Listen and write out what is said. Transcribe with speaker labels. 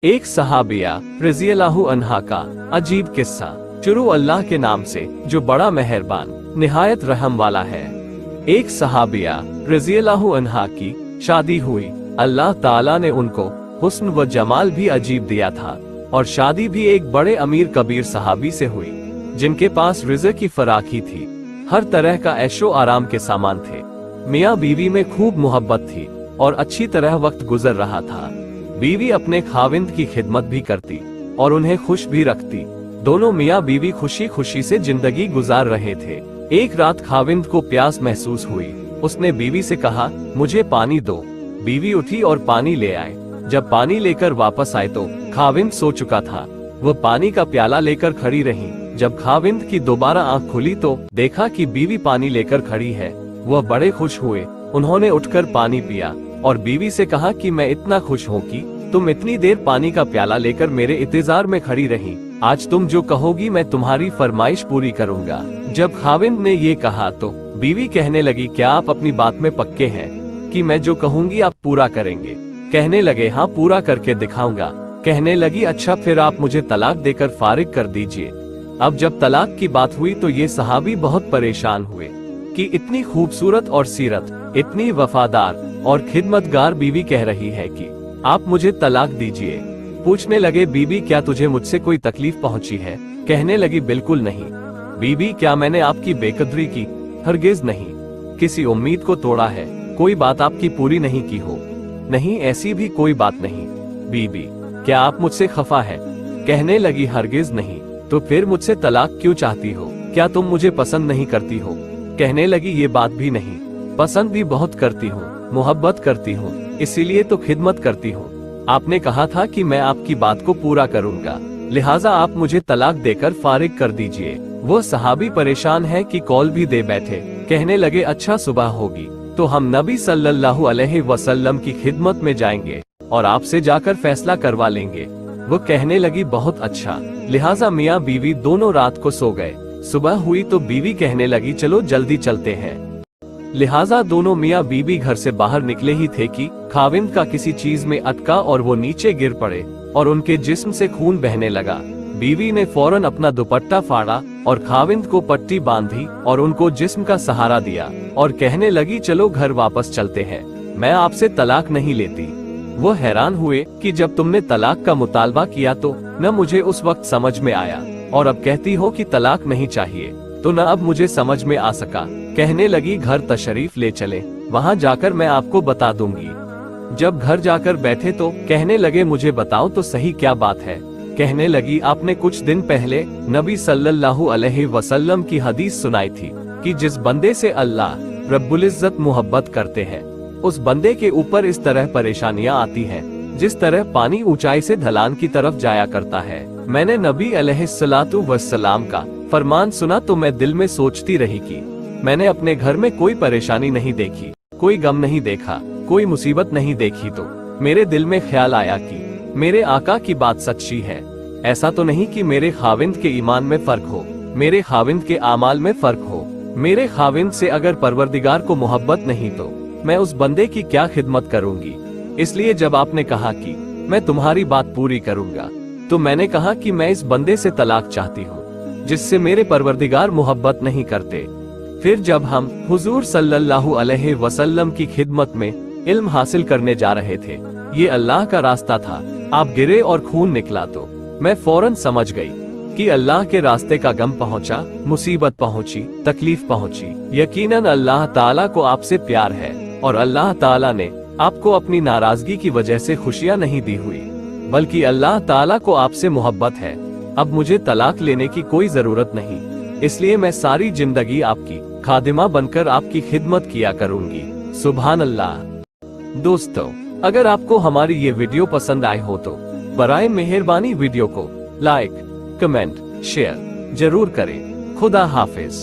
Speaker 1: एक सहाबिया रज़ियल्लाहु अन्हा का अजीब किस्सा। शुरू अल्लाह के नाम से जो बड़ा मेहरबान निहायत रहम वाला है। एक सहाबिया रज़ियल्लाहु अन्हा की शादी हुई। अल्लाह ताला ने उनको हुस्न व जमाल भी अजीब दिया था और शादी भी एक बड़े अमीर कबीर सहाबी से हुई जिनके पास रिज़्क़ की फराखी थी। हर तरह का ऐशो आराम के सामान थे। मियाँ बीवी में खूब मोहब्बत थी और अच्छी तरह वक्त गुजर रहा था। बीवी अपने खाविंद की खिदमत भी करती और उन्हें खुश भी रखती। दोनों मियाँ बीवी खुशी खुशी से जिंदगी गुजार रहे थे। एक रात खाविंद को प्यास महसूस हुई। उसने बीवी से कहा, मुझे पानी दो। बीवी उठी और पानी ले आए। जब पानी लेकर वापस आए तो खाविंद सो चुका था। वह पानी का प्याला लेकर खड़ी रही। जब खाविंद की दोबारा आंख खुली तो देखा कि बीवी पानी लेकर खड़ी है। वह बड़े खुश हुए। उन्होंने उठकर पानी पिया और बीवी से कहा कि मैं इतना खुश हूँ कि तुम इतनी देर पानी का प्याला लेकर मेरे इंतजार में खड़ी रही। आज तुम जो कहोगी मैं तुम्हारी फरमाइश पूरी करूँगा। जब खाविंद ने ये कहा तो बीवी कहने लगी, क्या आप अपनी बात में पक्के हैं कि मैं जो कहूँगी आप पूरा करेंगे? कहने लगे, हाँ पूरा करके दिखाऊंगा। कहने लगी, अच्छा फिर आप मुझे तलाक देकर फारिग कर दीजिए। अब जब तलाक की बात हुई तो ये सहाबी बहुत परेशान हुए कि इतनी खूबसूरत और सीरत, इतनी वफादार और खिदमतगार बीवी कह रही है कि आप मुझे तलाक दीजिए। पूछने लगे, बीबी क्या तुझे मुझसे कोई तकलीफ पहुंची है? कहने लगी, बिल्कुल नहीं। बीबी क्या मैंने आपकी बेकदरी की? हरगिज नहीं। किसी उम्मीद को तोड़ा है? कोई बात आपकी पूरी नहीं की हो? नहीं, ऐसी भी कोई बात नहीं। बीबी क्या आप मुझसे खफा है? कहने लगी, हरगिज नहीं। तो फिर मुझसे तलाक क्यों चाहती हो? क्या तुम मुझे पसंद नहीं करती हो? कहने लगी, ये बात भी नहीं। पसंद भी बहुत करती हूँ, मोहब्बत करती हूँ, इसीलिए तो खिदमत करती हूँ। आपने कहा था कि मैं आपकी बात को पूरा करूँगा, लिहाजा आप मुझे तलाक देकर फारिग कर दीजिए। वो सहाबी परेशान है कि कॉल भी दे बैठे। कहने लगे, अच्छा सुबह होगी तो हम नबी सल्लल्लाहु अलैहि वसल्लम की खिदमत में जाएंगे और आपसे जाकर फैसला करवा लेंगे। वो कहने लगी, बहुत अच्छा। लिहाजा मियाँ बीवी दोनों रात को सो गए। सुबह हुई तो बीवी कहने लगी, चलो जल्दी चलते हैं। लिहाजा दोनों मियाँ बीबी घर से बाहर निकले ही थे कि खाविंद का किसी चीज में अटका और वो नीचे गिर पड़े और उनके जिस्म से खून बहने लगा। बीवी ने फौरन अपना दुपट्टा फाड़ा और खाविंद को पट्टी बांधी और उनको जिस्म का सहारा दिया और कहने लगी, चलो घर वापस चलते हैं, मैं आपसे तलाक नहीं लेती। वो हैरान हुए कि जब तुमने तलाक का मुतालबा किया तो न मुझे उस वक्त समझ में आया और अब कहती हो कि तलाक नहीं चाहिए, तो न अब मुझे समझ में आ सका। कहने लगी, घर तशरीफ ले चले, वहाँ जाकर मैं आपको बता दूंगी। जब घर जाकर बैठे तो कहने लगे, मुझे बताओ तो सही क्या बात है? कहने लगी, आपने कुछ दिन पहले नबी सल्लल्लाहु अलैहि वसल्लम की हदीस सुनाई थी कि जिस बंदे से अल्लाह रब्बुल इज्जत मोहब्बत करते हैं उस बंदे के ऊपर इस तरह परेशानियां आती हैं जिस तरह पानी ऊंचाई से ढलान की तरफ जाया करता है। मैंने नबी अलैहिस्सलातु वस्सलाम का फरमान सुना तो मैं दिल में सोचती रही कि मैंने अपने घर में कोई परेशानी नहीं देखी, कोई गम नहीं देखा, कोई मुसीबत नहीं देखी, तो मेरे दिल में ख्याल आया कि मेरे आका की बात सच्ची है। ऐसा तो नहीं कि मेरे खाविंद के ईमान में फर्क हो, मेरे खाविंद के आमाल में फर्क हो। मेरे खाविंद से अगर परवरदिगार को मोहब्बत नहीं तो मैं उस बंदे की क्या खिदमत करूंगी? इसलिए जब आपने कहा कि मैं तुम्हारी बात पूरी करूंगा तो मैंने कहा कि मैं इस बंदे से तलाक चाहती हूँ जिससे मेरे परवरदिगार मोहब्बत नहीं करते। फिर जब हम हुजूर सल्लल्लाहु अलैहि वसल्लम की खिदमत में इल्म हासिल करने जा रहे थे, ये अल्लाह का रास्ता था, आप गिरे और खून निकला तो मैं फौरन समझ गई कि अल्लाह के रास्ते का गम पहुंचा, मुसीबत पहुंची, तकलीफ पहुंची। यकीनन अल्लाह ताला को आपसे प्यार है और अल्लाह ताला ने आपको अपनी नाराजगी की वजह से खुशियां नहीं दी हुई, बल्कि अल्लाह ताला को आपसे मोहब्बत है। अब मुझे तलाक लेने की कोई जरूरत नहीं, इसलिए मैं सारी जिंदगी आपकी खादिमा बनकर आपकी खिदमत किया करूंगी। सुभान अल्लाह। दोस्तों, अगर आपको हमारी ये वीडियो पसंद आए हो तो बराए मेहरबानी वीडियो को लाइक, कमेंट, शेयर जरूर करें। खुदा हाफिज।